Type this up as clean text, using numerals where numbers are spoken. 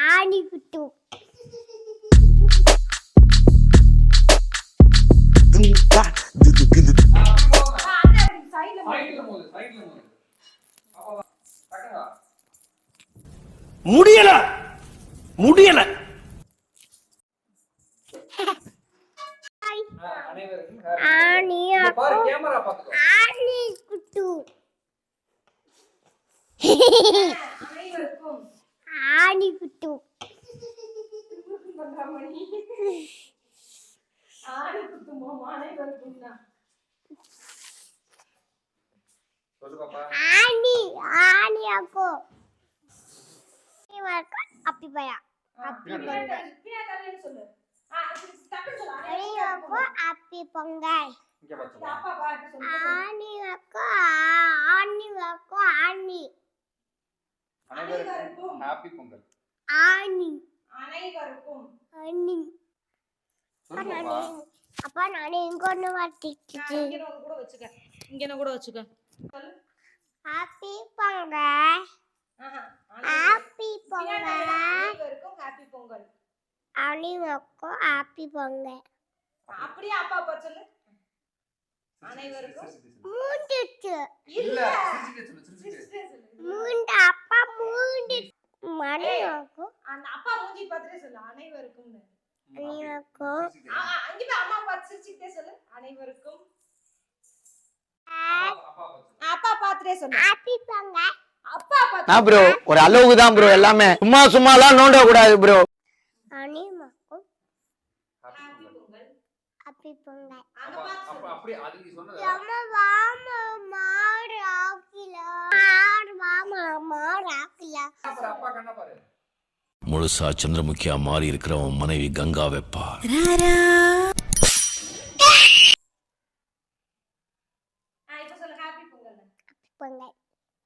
ஆணி குத்து முடியல முடியல. ஆணி ஆணி குத்து ஆணி குத்து ஆணி ஆணி அக்கோ அப்பி பையா அப்பி பொங்கல் அப்பி பொங்கல் ஆணி அக்கோ ஆணி அக்கோ ஆணி அனைவருக்கும் ஹாப்பி பொங்கல். ஆணி அனைவருக்கும் ஆணி சொல்லுப்பா. அப்பா நானே இங்க ஒன்று மாட்டிக்கிட்டு இங்க கூட வச்சுக்க சொல்லு. ஹாப்பி பொங்கல் ஹாப்பி பொங்கல் அனைவருக்கும் ஹாப்பி பொங்கல். அனைவருக்கும் ஹாப்பி பொங்கல் அப்படியே அப்பா அப்பா சொல்லு. அனைவருக்கும் மூண்டுச்சு இல்ல சிரிச்சிட்டே சொல்லு. மூண்டு அப்பா மூண்டு மனைவருக்கும் அந்த அப்பா மூஞ்சி பார்த்துட்டே சொல்லு. அனைவருக்கும் அனைவருக்கும் அங்க போய் அம்மா பார்த்து சிரிச்சுக்கிட்டே சொல்லு. அனைவருக்கும் அப்பா பார்த்துட்டே சொல்லு. ஹாப்பி பொங்கல் அப்பா பார்த்து நான் ப்ரோ ஒரு அளவுக்கு தான் ப்ரோ, எல்லாமே சும்மா சும்மாலாம் நோண்ட கூடாது ப்ரோ. அனைவருக்கும் ஹாப்பி பொங்கல். ஹாப்பி பொங்கல் அங்க பார்த்து சொல்லு. அப்படியே அது நீ சொன்னது அம்மா வாமா மாடு ஆக்கில மாடு வாமா மாடு ஆக்கில அப்பா கண்ணா பாரு. முழுசா சந்திரமுகியா மாறி இருக்கிறவன் மனைவி கங்கா வெப்பா. இப்ப சொல்லு ஹாப்பி பொங்கல். பொங்கல்